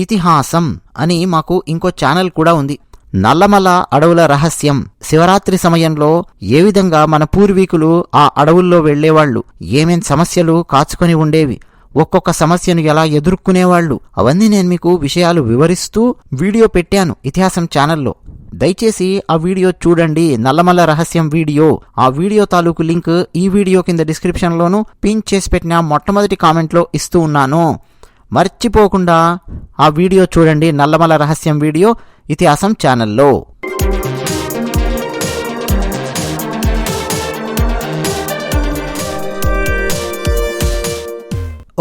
ఇతిహాసం అని మాకు ఇంకో ఛానల్ కూడా ఉంది. నల్లమల అడవుల రహస్యం. శివరాత్రి సమయంలో ఏ విధంగా మన పూర్వీకులు ఆ అడవుల్లో వెళ్లేవాళ్లు, ఏమేం సమస్యలు కాచుకొని ఉండేవి, ఒక్కొక్క సమస్యను ఎలా ఎదుర్కొనేవాళ్లు, అవన్నీ నేను మీకు విషయాలు వివరిస్తూ వీడియో పెట్టాను ఇతిహాసం ఛానల్లో. దయచేసి ఆ వీడియో చూడండి, నల్లమల రహస్యం వీడియో. ఆ వీడియో తాలూకు లింక్ ఈ వీడియో కింద డిస్క్రిప్షన్లోనూ పిన్ చేసి పెట్టిన మొట్టమొదటి కామెంట్లో ఇస్తూ ఉన్నాను. మర్చిపోకుండా ఆ వీడియో చూడండి, నల్లమల రహస్యం వీడియో ఇతిహాసం ఛానల్లో.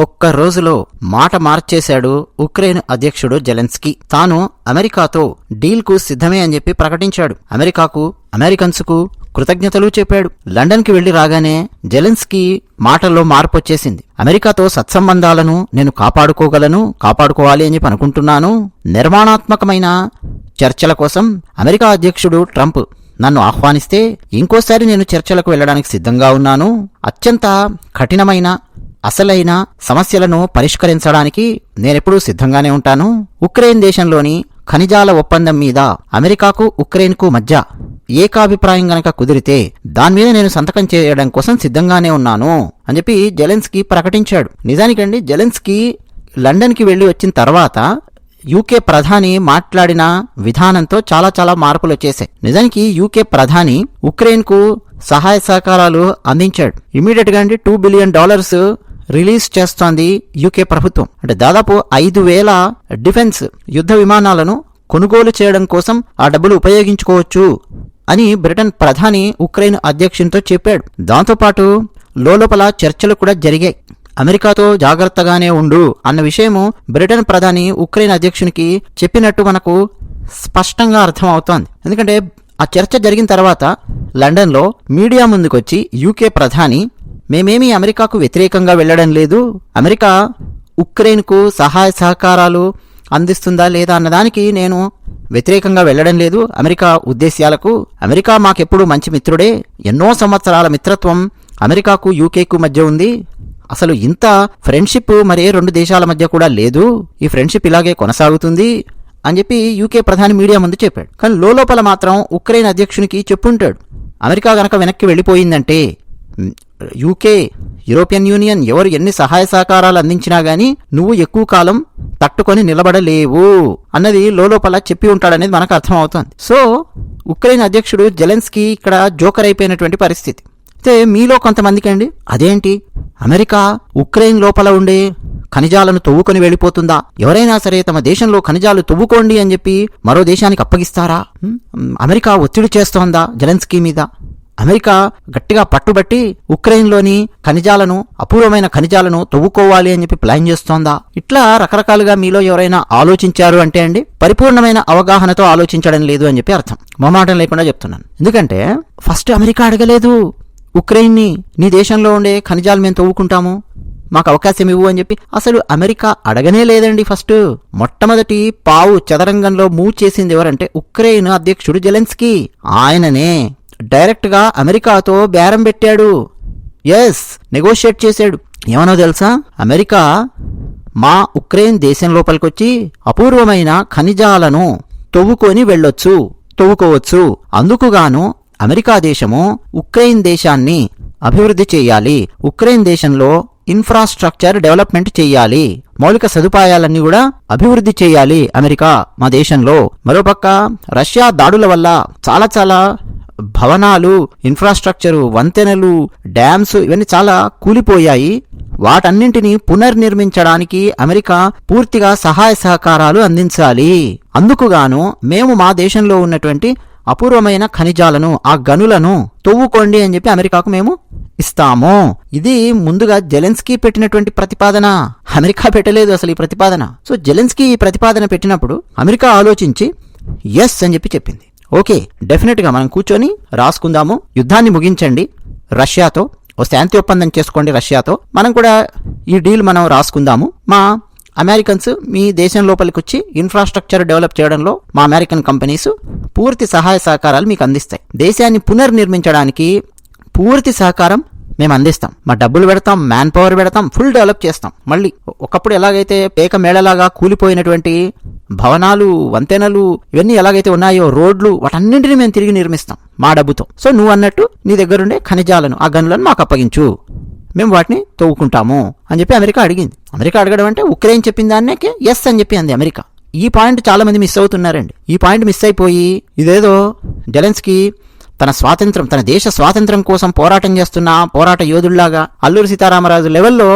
ఒక్క రోజులో మాట మార్చేశాడు ఉక్రెయిన్ అధ్యక్షుడు జెలెన్స్కీ. తాను అమెరికాతో డీల్కు సిద్ధమే అని చెప్పి ప్రకటించాడు. అమెరికాకు, అమెరికన్స్కు కృతజ్ఞతలు చెప్పాడు. లండన్కి వెళ్లి రాగానే జెలెన్స్కీ మాటల్లో మార్పు వచ్చేసింది. అమెరికాతో సత్సంబంధాలను నేను కాపాడుకోవాలి అని చెప్పి అనుకుంటున్నాను. నిర్మాణాత్మకమైన చర్చల కోసం అమెరికా అధ్యక్షుడు ట్రంప్ నన్ను ఆహ్వానిస్తే ఇంకోసారి నేను చర్చలకు వెళ్లడానికి సిద్ధంగా ఉన్నాను. అత్యంత కఠినమైన అసలైన సమస్యలను పరిష్కరించడానికి నేనెప్పుడూ సిద్ధంగానే ఉంటాను. ఉక్రెయిన్ దేశంలోని ఖనిజాల ఒప్పందం మీద అమెరికాకు ఉక్రెయిన్కు మధ్య ఏకాభిప్రాయం గనక కుదిరితే దాని మీద నేను సంతకం చేయడం కోసం సిద్ధంగానే ఉన్నాను అని చెప్పి జెలెన్స్కీ ప్రకటించాడు. నిజానికండి జెలెన్స్కీ లండన్కి వెళ్లి వచ్చిన తర్వాత యూకే ప్రధాని మాట్లాడిన విధానంతో చాలా మార్పులు వచ్చేసాయి. నిజానికి యూకే ప్రధాని ఉక్రెయిన్కు సహాయ సహకారాలు అందించాడు. ఇమీడియట్ గా $2 బిలియన్ రిలీజ్ చేస్తోంది యూకే ప్రభుత్వం. అంటే దాదాపు 5,000 డిఫెన్స్ యుద్ధ విమానాలను కొనుగోలు చేయడం కోసం ఆ డబ్బులు ఉపయోగించుకోవచ్చు అని బ్రిటన్ ప్రధాని ఉక్రెయిన్ అధ్యక్షునితో చెప్పాడు. దాంతోపాటు లోపల చర్చలు కూడా జరిగాయి. అమెరికాతో జాగ్రత్తగానే ఉండు అన్న విషయము బ్రిటన్ ప్రధాని ఉక్రెయిన్ అధ్యక్షునికి చెప్పినట్టు మనకు స్పష్టంగా అర్థం అవుతోంది. ఎందుకంటే ఆ చర్చ జరిగిన తర్వాత లండన్లో మీడియా ముందుకొచ్చి యూకే ప్రధాని మేమేమీ అమెరికాకు వ్యతిరేకంగా వెళ్లడం లేదు, అమెరికా ఉక్రెయిన్కు సహాయ సహకారాలు అందిస్తుందా లేదా అన్నదానికి నేను వ్యతిరేకంగా వెళ్లడం లేదు, అమెరికా ఉద్దేశ్యాలకు అమెరికా మాకెప్పుడు మంచి మిత్రుడే, ఎన్నో సంవత్సరాల మిత్రత్వం అమెరికాకు యూకేకు మధ్య ఉంది, అసలు ఇంత ఫ్రెండ్షిప్ మరే 2 దేశాల మధ్య కూడా లేదు, ఈ ఫ్రెండ్షిప్ ఇలాగే కొనసాగుతుంది అని చెప్పి యూకే ప్రధాని మీడియా ముందు చెప్పాడు. కానీ లోపల మాత్రం ఉక్రెయిన్ అధ్యక్షునికి చెప్పుంటాడు, అమెరికా గనక వెనక్కి వెళ్లిపోయిందంటే యూకే, యూరోపియన్ యూనియన్ ఎవరు ఎన్ని సహాయ సహకారాలు అందించినా గానీ నువ్వు ఎక్కువ కాలం తట్టుకొని నిలబడలేవు అన్నది లోపల చెప్పి ఉంటాడనేది మనకు అర్థం అవుతుంది. సో ఉక్రెయిన్ అధ్యక్షుడు జెలెన్స్కీ ఇక్కడ జోకర్ అయిపోయినటువంటి పరిస్థితి. అయితే మీలో కొంతమందికి అండి, అదేంటి అమెరికా ఉక్రెయిన్ లోపల ఉండే ఖనిజాలను తవ్వుకొని వెళ్ళిపోతుందా, ఎవరైనా సరే తమ దేశంలో ఖనిజాలు తవ్వుకోండి అని చెప్పి మరో దేశానికి అప్పగిస్తారా, అమెరికా ఒత్తిడి చేస్తోందా జెలెన్స్కీ మీద, అమెరికా గట్టిగా పట్టుబట్టి ఉక్రెయిన్లోని ఖనిజాలను, అపూర్వమైన ఖనిజాలను తవ్వుకోవాలి అని చెప్పి ప్లాన్ చేస్తోందా, ఇట్లా రకరకాలుగా మీలో ఎవరైనా ఆలోచించారు అంటే అండి పరిపూర్ణమైన అవగాహనతో ఆలోచించడం లేదు అని చెప్పి అర్థం. మొహమాటం లేకుండా చెప్తున్నాను. ఎందుకంటే ఫస్ట్ అమెరికా అడగలేదు ఉక్రెయిన్ని, నీ దేశంలో ఉండే ఖనిజాలు మేము తవ్వుకుంటాము, మాకు అవకాశం ఇవ్వు అని చెప్పి అసలు అమెరికా అడగనే లేదండి. ఫస్ట్ మొట్టమొదటి పావు చదరంగంలో మూవ్ చేసింది ఎవరంటే ఉక్రెయిన్ అధ్యక్షుడు జెలెన్స్కీ. ఆయననే డైరెక్ట్ గా అమెరికాతో బేరం పెట్టాడు. నెగోషియేట్ చేశాడు. ఏమనో తెలుసా, అమెరికా మా ఉక్రెయిన్ దేశం లోపలికొచ్చి అపూర్వమైన ఖనిజాలను తవ్వుకోవచ్చు, అందుకుగాను అమెరికా దేశము ఉక్రెయిన్ దేశాన్ని అభివృద్ధి చేయాలి, ఉక్రెయిన్ దేశంలో ఇన్ఫ్రాస్ట్రక్చర్ డెవలప్మెంట్ చేయాలి, మౌలిక సదుపాయాలన్నీ కూడా అభివృద్ధి చేయాలి అమెరికా మా దేశంలో. మరోపక్క రష్యా దాడుల వల్ల చాలా భవనాలు, ఇన్ఫ్రాస్ట్రక్చరు, వంతెనలు, డ్యామ్స్ ఇవన్నీ చాలా కూలిపోయాయి. వాటన్నింటినీ పునర్నిర్మించడానికి అమెరికా పూర్తిగా సహాయ సహకారాలు అందించాలి. అందుకుగాను మేము మా దేశంలో ఉన్నటువంటి అపూర్వమైన ఖనిజాలను, ఆ గనులను తవ్వుకోండి అని చెప్పి అమెరికాకు మేము ఇస్తాము. ఇది ముందుగా జెలెన్స్కీ పెట్టినటువంటి ప్రతిపాదన, అమెరికా పెట్టలేదు అసలు ఈ ప్రతిపాదన. సో జెలెన్స్కీ ఈ ప్రతిపాదన పెట్టినప్పుడు అమెరికా ఆలోచించి ఎస్ అని చెప్పి చెప్పింది. ఓకే, డెఫినెట్ గా మనం కూర్చొని రాసుకుందాము, యుద్ధాన్ని ముగించండి, రష్యాతో ఓ శాంతి ఒప్పందం చేసుకోండి, రష్యాతో మనం కూడా ఈ డీల్ మనం రాసుకుందాము, మా అమెరికన్స్ మీ దేశం లోపలికి వచ్చి ఇన్ఫ్రాస్ట్రక్చర్ డెవలప్ చేయడంలో మా అమెరికన్ కంపెనీస్ పూర్తి సహాయ సహకారాలు మీకు అందిస్తాయి, దేశాన్ని పునర్నిర్మించడానికి పూర్తి సహకారం మేము అందిస్తాం, మా డబ్బులు పెడతాం, మ్యాన్ పవర్ పెడతాం, ఫుల్ డెవలప్ చేస్తాం. మళ్ళీ ఒకప్పుడు ఎలాగైతే పేక మేళలాగా కూలిపోయినటువంటి భవనాలు, వంతెనలు ఇవన్నీ ఎలాగైతే ఉన్నాయో, రోడ్లు, వాటన్నింటినీ మేము తిరిగి నిర్మిస్తాం మా డబ్బుతో. సో నువ్వు అన్నట్టు నీ దగ్గరుండే ఖనిజాలను, ఆ గనులను మాకు అప్పగించు, మేము వాటిని తవ్వుకుంటాము అని చెప్పి అమెరికా అడిగింది. అమెరికా అడగడం అంటే ఉక్రెయిన్ చెప్పిన దాన్నే ఎస్ అని చెప్పి అంది అమెరికా. ఈ పాయింట్ చాలా మంది మిస్ అవుతున్నారండి. ఈ పాయింట్ మిస్ అయిపోయి ఇదేదో జెలెన్స్కీ తన దేశ స్వాతంత్రం కోసం పోరాటం చేస్తున్న పోరాట యోధుల్లాగా అల్లూరి సీతారామరాజు లెవెల్లో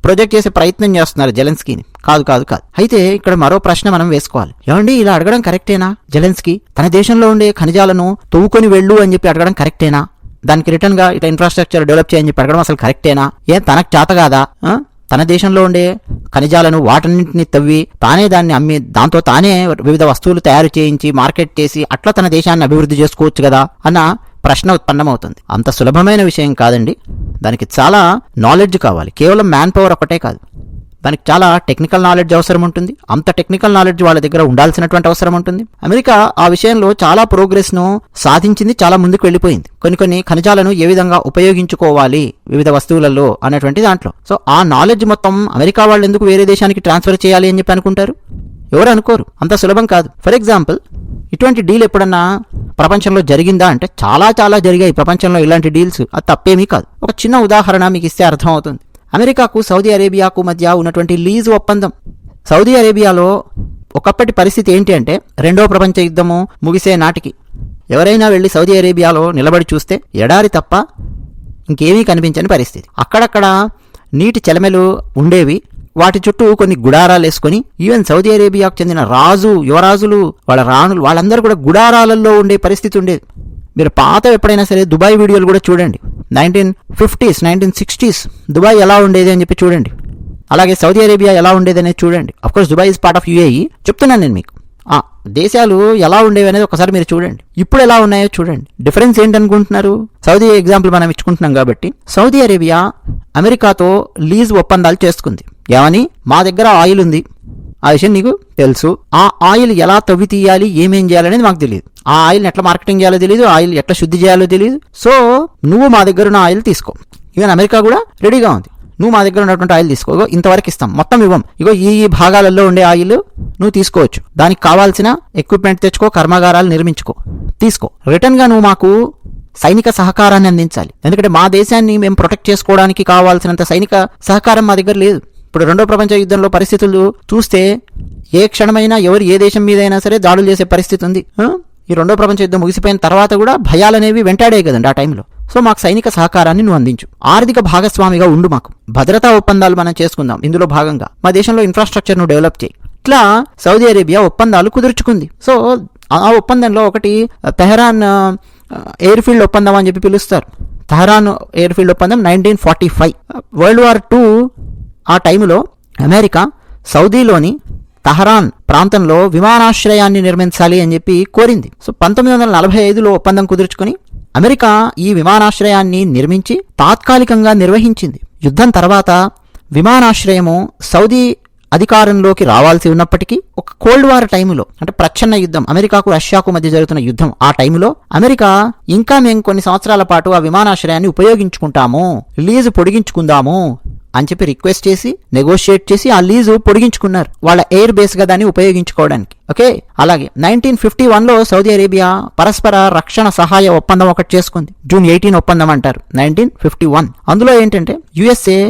ప్రొజెక్ట్ చేసే ప్రయత్నం చేస్తున్నారు జెలెన్స్కీని. కాదు. అయితే ఇక్కడ మరో ప్రశ్న మనం వేసుకోవాలి. ఏమండి, ఇలా అడగడం కరెక్టేనా? జెలెన్స్కీ తన దేశంలో ఉండే ఖనిజాలను తవ్వుకొని వెళ్ళు అని చెప్పి అడగడం కరెక్టేనా? దానికి రిటర్న్ గా ఇట్లా ఇన్ఫ్రాస్ట్రక్చర్ డెవలప్ చేయని చెప్పి అడగడం అసలు కరెక్టేనా? తనకు చేత కాదా? తన దేశంలో ఉండే ఖనిజాలను వాటన్నింటినీ తవ్వి తానే దాన్ని అమ్మి దాంతో తానే వివిధ వస్తువులు తయారు చేయించి మార్కెట్ చేసి అట్లా తన దేశాన్ని అభివృద్ధి చేసుకోవచ్చు కదా అన్న ప్రశ్న ఉత్పన్నమవుతుంది. అంత సులభమైన విషయం కాదండి. దానికి చాలా నాలెడ్జ్ కావాలి. కేవలం మ్యాన్ పవర్ ఒకటే కాదు, దానికి చాలా టెక్నికల్ నాలెడ్జ్ అవసరం ఉంటుంది. అంత టెక్నికల్ నాలెడ్జ్ వాళ్ళ దగ్గర ఉండాల్సినటువంటి అవసరం ఉంటుంది. అమెరికా ఆ విషయంలో చాలా ప్రోగ్రెస్ ను సాధించింది, చాలా ముందుకు వెళ్ళిపోయింది. కొన్ని ఖనిజాలను ఏ విధంగా ఉపయోగించుకోవాలి వివిధ వస్తువులలో అన్నటువంటి దాంట్లో. సో ఆ నాలెడ్జ్ మొత్తం అమెరికా వాళ్ళు ఎందుకు వేరే దేశానికి ట్రాన్స్ఫర్ చేయాలి అని చెప్పి అనుకుంటారు? ఎవరు అనుకోరు. అంత సులభం కాదు. ఫర్ ఎగ్జాంపుల్, ఇటువంటి డీల్ ఎప్పుడన్నా ప్రపంచంలో జరిగిందా అంటే చాలా జరిగాయి ప్రపంచంలో ఇలాంటి డీల్స్. అది తప్పేమీ కాదు. ఒక చిన్న ఉదాహరణ మీకు ఇస్తే అర్థం అవుతుంది. అమెరికాకు సౌదీ అరేబియాకు మధ్య ఉన్నటువంటి లీజ్ ఒప్పందం. సౌదీ అరేబియాలో ఒకప్పటి పరిస్థితి ఏంటి అంటే, రెండో ప్రపంచ యుద్ధము ముగిసే నాటికి ఎవరైనా వెళ్ళి సౌదీ అరేబియాలో నిలబడి చూస్తే ఎడారి తప్ప ఇంకేమీ కనిపించని పరిస్థితి. అక్కడక్కడ నీటి చెలమెలు ఉండేవి. వాటి చుట్టూ కొన్ని గుడారాలు వేసుకుని ఈవెన్ సౌదీ అరేబియాకు చెందిన రాజు, యువరాజులు, వాళ్ళ రాణులు, వాళ్ళందరూ కూడా గుడారాలలో ఉండే పరిస్థితి ఉండేది. మీరు పాత ఎప్పుడైనా సరే దుబాయ్ వీడియోలు కూడా చూడండి. 1950s 1960s దుబాయ్ ఎలా ఉండేది అని చెప్పి చూడండి. అలాగే సౌదీ అరేబియా ఎలా ఉండేది అనేది చూడండి. Of course Dubai is part of UAE. చెప్తున్నాను నేను మీకు. దేశాలు ఎలా ఉండేవి అనేది ఒకసారి మీరు చూడండి. ఇప్పుడు ఎలా ఉన్నాయో చూడండి. డిఫరెన్స్ ఏంటనుకుంటున్నారు? సౌదీ ఎగ్జాంపుల్ మనం ఇచ్చుకుంటున్నాం కాబట్టి, సౌదీ అరేబియా అమెరికాతో లీజ్ ఒప్పందాలు చేసుకుంది. ఏమని? మా దగ్గర ఆయిల్ ఉంది, ఆ విషయం నీకు తెలుసు. ఆ ఆయిల్ ఎలా తవ్వి తీయాలి, ఏమేం చేయాలనేది మాకు తెలియదు. ఆ ఆయిల్ని ఎట్లా మార్కెటింగ్ చేయాలో తెలియదు, ఆయిల్ ఎట్లా శుద్ధి చేయాలో తెలియదు. సో నువ్వు మా దగ్గర ఉన్న ఆయిల్ తీసుకో. ఈవెన్ అమెరికా కూడా రెడీగా ఉంది, నువ్వు మా దగ్గర ఉన్నటువంటి ఆయిల్ తీసుకో, ఇంతవరకు ఇస్తాం, మొత్తం ఇవ్వం, ఇగో ఈ భాగాలలో ఉండే ఆయిల్ నువ్వు తీసుకోవచ్చు, దానికి కావాల్సిన ఎక్విప్మెంట్ తెచ్చుకో, కర్మాగారాలు నిర్మించుకో, తీసుకో. రిటర్న్ గా నువ్వు మాకు సైనిక సహకారాన్ని అందించాలి. ఎందుకంటే మా దేశాన్ని మేము ప్రొటెక్ట్ చేసుకోవడానికి కావాల్సినంత సైనిక సహకారం మా దగ్గర లేదు. ఇప్పుడు రెండో ప్రపంచ యుద్ధంలో పరిస్థితులు చూస్తే ఏ క్షణమైనా ఎవరు ఏ దేశం మీద అయినా సరే దాడులు చేసే పరిస్థితి ఉంది. ఈ రెండో ప్రపంచ యుద్ధం ముగిసిపోయిన తర్వాత కూడా భయాలనేవి వెంటాడే కదండి ఆ టైంలో. సో మాకు సైనిక సహకారాన్ని నువ్వు అందించు, ఆర్థిక భాగస్వామిగా ఉండు, మాకు భద్రతా ఒప్పందాలు మనం చేసుకుందాం, ఇందులో భాగంగా మా దేశంలో ఇన్ఫ్రాస్ట్రక్చర్ ను డెవలప్ చేయి. ఇట్లా సౌదీ అరేబియా ఒప్పందాలు కుదుర్చుకుంది. సో ఆ ఒప్పందంలో ఒకటి తెహరాన్ ఎయిర్ ఫీల్డ్ ఒప్పందం అని చెప్పి పిలుస్తారు. తెహరాన్ ఎయిర్ ఫీల్డ్ ఒప్పందం 1945. వరల్డ్ వార్ II ఆ టైంలో అమెరికా సౌదీలోని తెహరాన్ ప్రాంతంలో విమానాశ్రయాన్ని నిర్మించాలి అని చెప్పి కోరింది. సో 1945లో ఒప్పందం కుదుర్చుకుని అమెరికా ఈ విమానాశ్రయాన్ని నిర్మించి తాత్కాలికంగా నిర్వహించింది. యుద్ధం తర్వాత విమానాశ్రయము సౌదీ అధికారంలోకి రావాల్సి ఉన్నప్పటికీ ఒక కోల్డ్ వార్ టైములో, అంటే ప్రచ్ఛన్న యుద్ధం, అమెరికాకు రష్యాకు మధ్య జరుగుతున్న యుద్ధం, ఆ టైంలో అమెరికా ఇంకా మేము కొన్ని సంవత్సరాల పాటు ఆ విమానాశ్రయాన్ని ఉపయోగించుకుంటాము, లీజు పొడిగించుకుందాము అని చెప్పి రిక్వెస్ట్ చేసి నెగోషియేట్ చేసి ఆ లీజు పొడిగించుకున్నారు వాళ్ళ ఎయిర్ బేస్ గా దాన్ని ఉపయోగించుకోవడానికి. ఓకే. అలాగే 1951లో సౌదీ అరేబియా పరస్పర రక్షణ సహాయ ఒప్పందం ఒకటి చేసుకుంది. జూన్ 18 ఒప్పందం అంటారు, 1951. అందులో ఏంటంటే యుఎస్ఏ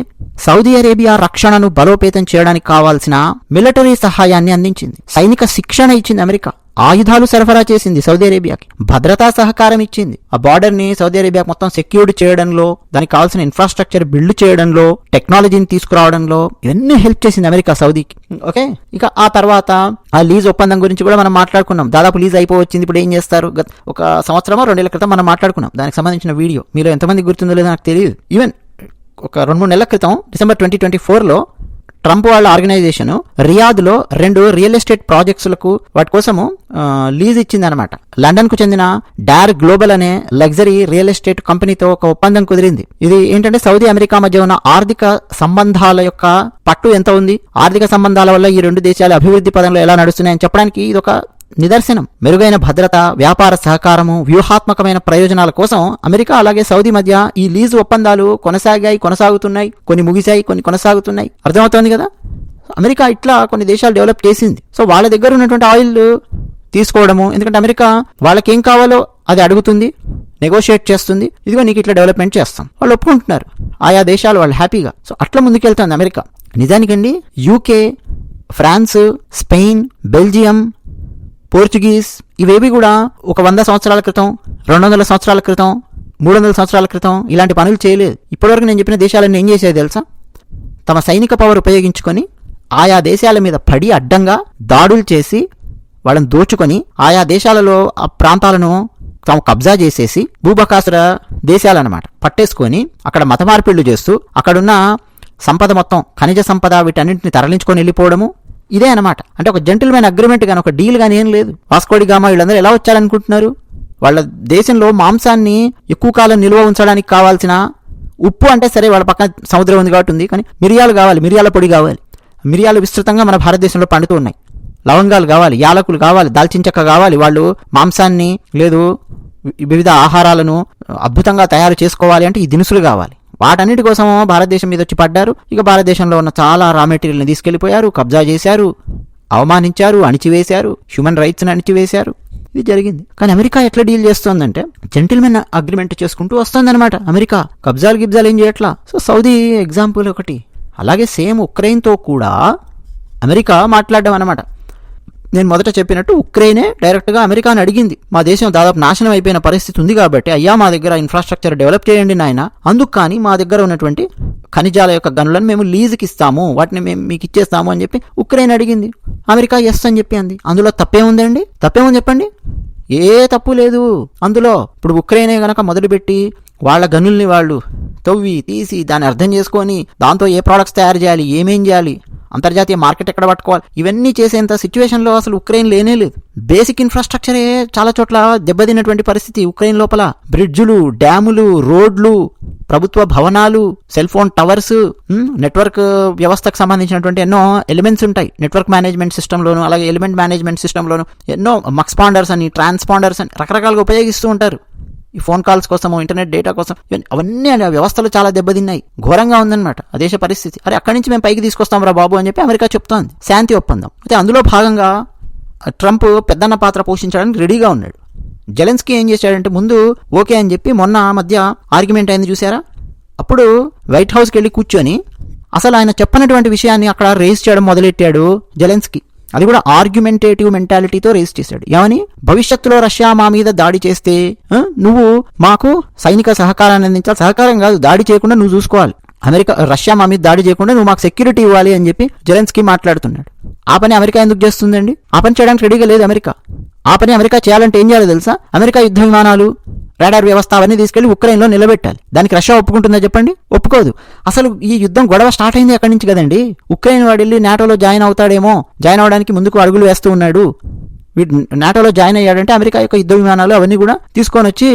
సౌదీ అరేబియా రక్షణను బలోపేతం చేయడానికి కావాల్సిన మిలిటరీ సహాయాన్ని అందించింది, సైనిక శిక్షణ ఇచ్చింది అమెరికా, ఆయుధాలు సరఫరా చేసింది సౌదీ అరేబియాకి, భద్రతా సహకారం ఇచ్చింది, ఆ బార్డర్ ని సౌదీ అరేబియా మొత్తం సెక్యూర్డ్ చేయడంలో, దానికి కావాల్సిన ఇన్ఫ్రాస్ట్రక్చర్ బిల్డ్ చేయడంలో, టెక్నాలజీని తీసుకురావడంలో ఇవన్నీ హెల్ప్ చేసింది అమెరికా సౌదీకి. ఓకే. ఇక ఆ తర్వాత ఆ లీజ్ ఒప్పందం గురించి కూడా మనం మాట్లాడుకున్నాం. దాదాపు లీజ్ అయిపోవచ్చింది. ఇప్పుడు ఏం చేస్తారు? ఒక సంవత్సరమో 2 ఏళ్ల క్రితం మనం మాట్లాడుకున్నాం దానికి సంబంధించిన వీడియో. మీలో ఎంతమంది గుర్తుందో లేదో నాకు తెలియదు. ఈవెన్ ఒక 2-3 నెలల క్రితం డిసెంబర్ 2024లో ట్రంప్ వాళ్ళ ఆర్గనైజేషన్ రియాద్లో 2 రియల్ ఎస్టేట్ ప్రాజెక్ట్స్లకు వాటి కోసము లీజ్ ఇచ్చిందనమాట. లండన్ కు చెందిన డార్ గ్లోబల్ అనే లగ్జరీ రియల్ ఎస్టేట్ కంపెనీతో ఒక ఒప్పందం కుదిరింది. ఇది ఏంటంటే సౌదీ అమెరికా మధ్య ఉన్న ఆర్థిక సంబంధాల యొక్క పట్టు ఎంత ఉంది, ఆర్థిక సంబంధాల వల్ల ఈ 2 దేశాలు అభివృద్ధి పదంలో ఎలా నడుస్తున్నాయని చెప్పడానికి ఇది ఒక నిదర్శనం. మెరుగైన భద్రత, వ్యాపార సహకారము, వ్యూహాత్మకమైన ప్రయోజనాల కోసం అమెరికా అలాగే సౌదీ మధ్య ఈ లీజు ఒప్పందాలు కొనసాగుతున్నాయి. కొన్ని ముగిశాయి, కొన్ని కొనసాగుతున్నాయి. అర్థమవుతోంది కదా. అమెరికా ఇట్లా కొన్ని దేశాలు డెవలప్ చేసింది. సో వాళ్ళ దగ్గర ఉన్నటువంటి ఆయిల్ తీసుకోవడము, ఎందుకంటే అమెరికా వాళ్ళకేం కావాలో అది అడుగుతుంది, నెగోషియేట్ చేస్తుంది. ఇదిగో నీకు ఇట్లా డెవలప్మెంట్ చేస్తాం, వాళ్ళు ఒప్పుకుంటున్నారు. ఆయా దేశాలు వాళ్ళు హ్యాపీగా. సో అట్లా ముందుకెళ్తుంది అమెరికా. నిజానికండి UK, France, Spain, Belgium, Portuguese ఇవేవి కూడా ఒక 100 సంవత్సరాల క్రితం, 200 సంవత్సరాల క్రితం, 300 సంవత్సరాల క్రితం ఇలాంటి పనులు చేయలేదు. ఇప్పటివరకు నేను చెప్పిన దేశాలన్నీ ఏం చేసేది తెలుసా? తమ సైనిక పవర్ ఉపయోగించుకొని ఆయా దేశాల మీద పడి అడ్డంగా దాడులు చేసి వాళ్ళని దోచుకొని ఆయా దేశాలలో ఆ ప్రాంతాలను తాము కబ్జా చేసేసి భూబకాసుర దేశాలన్నమాట పట్టేసుకొని అక్కడ మత మార్పిళ్లు చేస్తూ అక్కడున్న సంపద మొత్తం, ఖనిజ సంపద వీటన్నింటిని తరలించుకొని వెళ్ళిపోవడము ఇదే అనమాట. అంటే ఒక జెంటిల్మెన్ అగ్రిమెంట్ కానీ ఒక డీల్ కానీ ఏం లేదు. వాస్కోడి గామా వీళ్ళందరూ ఎలా వచ్చారనుకుంటున్నారు? వాళ్ళ దేశంలో మాంసాన్ని ఎక్కువ కాలం నిల్వ ఉంచడానికి కావాల్సిన ఉప్పు అంటే సరే వాళ్ళ పక్కన సముద్రం ఉంది కాబట్టి ఉంది, కానీ మిరియాలు కావాలి, మిరియాల పొడి కావాలి. మిరియాలు విస్తృతంగా మన భారతదేశంలో పండుతూ ఉన్నాయి. లవంగాలు కావాలి, యాలకులు కావాలి, దాల్చిన చెక్క కావాలి. వాళ్ళు మాంసాన్ని లేదు వివిధ ఆహారాలను అద్భుతంగా తయారు చేసుకోవాలి అంటే ఈ దినుసులు కావాలి. వాటన్నిటి కోసం భారతదేశం మీద వచ్చి పడ్డారు. ఇక భారతదేశంలో ఉన్న చాలా రా మెటీరియల్ని తీసుకెళ్లిపోయారు, కబ్జా చేశారు, అవమానించారు, అణిచివేశారు, హ్యూమన్ రైట్స్ని అణిచివేశారు. ఇది జరిగింది. కానీ అమెరికా ఎట్లా డీల్ చేస్తోందంటే జెంటిల్మెన్ అగ్రిమెంట్ చేసుకుంటూ వస్తుందన్నమాట. అమెరికా గిబ్జాలు ఏం చేయట్లా. సో సౌదీ ఎగ్జాంపుల్ ఒకటి. అలాగే సేమ్ ఉక్రెయిన్తో కూడా అమెరికా మాట్లాడడం అనమాట. నేను మొదట చెప్పినట్టు ఉక్రెయినే డైరెక్ట్గా అమెరికాని అడిగింది, మా దేశం దాదాపు నాశనం అయిపోయిన పరిస్థితి ఉంది కాబట్టి అయ్యా మా దగ్గర ఇన్ఫ్రాస్ట్రక్చర్ డెవలప్ చేయండి నాయన, అందుకు కానీ మా దగ్గర ఉన్నటువంటి ఖనిజాల యొక్క గనులను మేము లీజుకి ఇస్తాము, వాటిని మేము మీకు ఇచ్చేస్తాము అని చెప్పి ఉక్రెయిన్ అడిగింది. అమెరికా ఎస్ అని చెప్పి అంది. అందులో తప్పేముందండి? తప్పేముంది చెప్పండి? ఏ తప్పు లేదు అందులో. ఇప్పుడు ఉక్రెయినే గనక మొదలుపెట్టి వాళ్ళ గనుల్ని వాళ్ళు తవ్వి తీసి దాన్ని అర్థం చేసుకొని దాంతో ఏ ప్రోడక్ట్స్ తయారు చేయాలి, ఏమేం చేయాలి, అంతర్జాతీయ మార్కెట్ ఎక్కడ పట్టుకోవాలి, ఇవన్నీ చేసేంత సిచ్యువేషన్లో అసలు ఉక్రెయిన్ లేనే లేదు. బేసిక్ ఇన్ఫ్రాస్ట్రక్చరే చాలా చోట్ల దెబ్బతిన్నటువంటి పరిస్థితి ఉక్రెయిన్ లోపల. బ్రిడ్జులు, డ్యాములు, రోడ్లు, ప్రభుత్వ భవనాలు, సెల్ ఫోన్ టవర్స్, నెట్వర్క్ వ్యవస్థకు సంబంధించినటువంటి ఎన్నో ఎలిమెంట్స్ ఉంటాయి నెట్వర్క్ మేనేజ్మెంట్ సిస్టంలోను, అలాగే ఎలిమెంట్ మేనేజ్మెంట్ సిస్టంలోను ఎన్నో మక్స్పాండర్స్ అని, ట్రాన్స్పాండర్స్ అని రకరకాలుగా ఉపయోగిస్తూ ఉంటారు ఈ ఫోన్ కాల్స్ కోసము, ఇంటర్నెట్ డేటా కోసం. అవన్నీ వ్యవస్థలు చాలా దెబ్బతిన్నాయి. ఘోరంగా ఉందన్నమాట ఆ దేశ పరిస్థితి. అరే అక్కడి నుంచి మేము పైకి తీసుకొస్తాం రా బాబు అని చెప్పి అమెరికా చెప్తోంది. శాంతి ఒప్పందం. అయితే అందులో భాగంగా ట్రంప్ పెద్దన్న పాత్ర పోషించడానికి రెడీగా ఉన్నాడు. జెలెన్స్కీ ఏం చేశాడంటే ముందు ఓకే అని చెప్పి మొన్న మధ్య ఆర్గ్యుమెంట్ అయింది చూసారా, అప్పుడు వైట్ హౌస్కి వెళ్ళి కూర్చొని అసలు ఆయన చెప్పనటువంటి విషయాన్ని అక్కడ రేస్ చేయడం మొదలెట్టాడు జెలెన్స్కీ. అది కూడా ఆర్గ్యుమెంటేటివ్ మెంటాలిటీతో రేస్ చేశాడు. ఏమని? భవిష్యత్తులో రష్యా మా మీద దాడి చేస్తే నువ్వు మాకు సైనిక సహకారాన్ని అందించాలి. సహకారం కాదు, దాడి చేయకుండా నువ్వు చూసుకోవాలి. రష్యా మా మీద దాడి చేయకుండా నువ్వు మాకు సెక్యూరిటీ ఇవ్వాలి అని చెప్పి జెలెన్స్కీ మాట్లాడుతున్నాడు. ఆ పని అమెరికా ఎందుకు చేస్తుందండి? ఆ పని చేయడానికి రెడీగా లేదు అమెరికా. ఆ పని అమెరికా చేయాలంటే ఏం చేయాలో తెలుసా? అమెరికా యుద్ధ విమానాలు, రాడార్ వ్యవస్థ అవన్నీ తీసుకెళ్లి ఉక్రెయిన్లో నిలబెట్టాలి. దానికి రష్యా ఒప్పుకుంటుందా చెప్పండి? ఒప్పుకోదు. అసలు ఈ యుద్ధం గొడవ స్టార్ట్ అయింది అక్కడి నుంచి కదండి. ఉక్రెయిన్ వాడు వెళ్ళి నాటోలో జాయిన్ అవుతాడేమో, జాయిన్ అవడానికి ముందుకు అడుగులు వేస్తూ ఉన్నాడు. వీడు నాటోలో జాయిన్ అయ్యాడంటే అమెరికా యొక్క యుద్ధ విమానాలు అవన్నీ కూడా తీసుకొని వచ్చి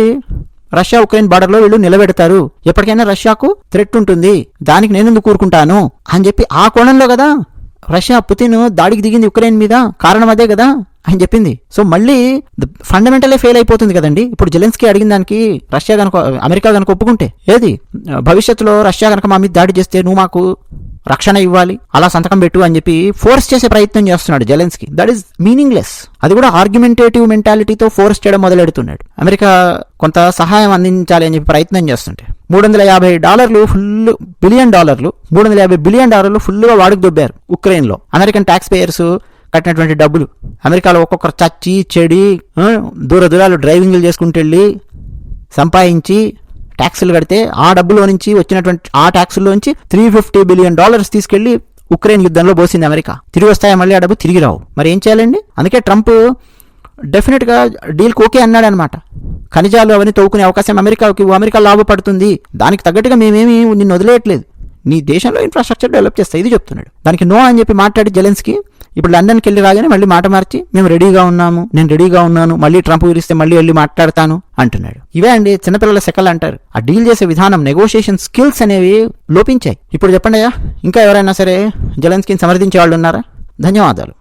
రష్యా ఉక్రెయిన్ బార్డర్లో వీళ్ళు నిలబెడతారు. ఎప్పటికైనా రష్యాకు థ్రెట్ ఉంటుంది, దానికి నేను ఎందుకు కూరుకుంటాను అని చెప్పి ఆ కోణంలో కదా రష్యా పుతిన్ దాడికి దిగింది ఉక్రెయిన్ మీద. కారణం అదే కదా అని చెప్పింది. సో మళ్ళీ ఫండమెంటలే ఫెయిల్ అయిపోతుంది కదండి. ఇప్పుడు జెలెన్స్కీ అడిగిన దానికి రష్యా కనుక అమెరికా కనుక ఒప్పుకుంటే ఏది భవిష్యత్తులో రష్యా కనుక మా మీద దాడి చేస్తే నువ్వు మాకు రక్షణ ఇవ్వాలి, అలా సంతకం పెట్టు అని చెప్పి ఫోర్స్ చేసే ప్రయత్నం చేస్తున్నాడు జెలెన్స్కీ. That is meaningless. అది కూడా ఆర్గ్యుమెంటేటివ్ మెంటాలిటీతో ఫోర్స్ చేయడం మొదలెడుతున్నాడు. అమెరికా కొంత సహాయం అందించాలి అని చెప్పి ప్రయత్నం చేస్తుంటే $350 బిలియన్ $350 బిలియన్ ఫుల్గా వాడుకు దొబ్బారు ఉక్రెయిన్లో. అమెరికన్ ట్యాక్స్ పేయర్స్ కట్టినటువంటి డబ్బులు. అమెరికాలో ఒక్కొక్కరు చచ్చి చెడి దూరాలు డ్రైవింగ్లు చేసుకుంటూ వెళ్ళి సంపాదించి ట్యాక్సులు కడితే ఆ డబ్బులో నుంచి వచ్చినటువంటి ఆ ట్యాక్సుల్లోంచి $350 బిలియన్ తీసుకెళ్లి ఉక్రెయిన్ యుద్ధంలో పోసింది అమెరికా. తిరిగి వస్తాయా మళ్ళీ ఆ డబ్బు? తిరిగి రావు. మరి ఏం చేయాలండి? అందుకే ట్రంప్ డెఫినెట్గా డీల్కి ఓకే అన్నాడు అనమాట. ఖనిజాలు అవన్నీ తవ్వుకునే అవకాశం అమెరికా లాభపడుతుంది, దానికి తగ్గట్టుగా మేమేమి నిన్ను వదిలేయట్లేదు, నీ దేశంలో ఇన్ఫ్రాస్ట్రక్చర్ డెవలప్ చేస్తా, ఇది చెప్తున్నాడు. దానికి నో అని చెప్పి మాట్లాడి జెలెన్స్కీ ఇప్పుడు లండన్కి వెళ్ళి రాగానే మళ్ళీ మాట మార్చి మేము రెడీగా ఉన్నాము, నేను రెడీగా ఉన్నాను, మళ్ళీ ట్రంప్ పిలిస్తే మళ్ళీ వెళ్ళి మాట్లాడతాను అంటున్నాడు. ఇవే అండి చిన్నపిల్లల సెకలు అంటారు. ఆ డీల్ చేసే విధానం, నెగోషియేషన్ స్కిల్స్ అనేవి లోపించాయి. ఇప్పుడు చెప్పండి అయ్యా, ఇంకా ఎవరైనా సరే జెలెన్స్కీని సమర్థించే వాళ్ళు ఉన్నారా? ధన్యవాదాలు.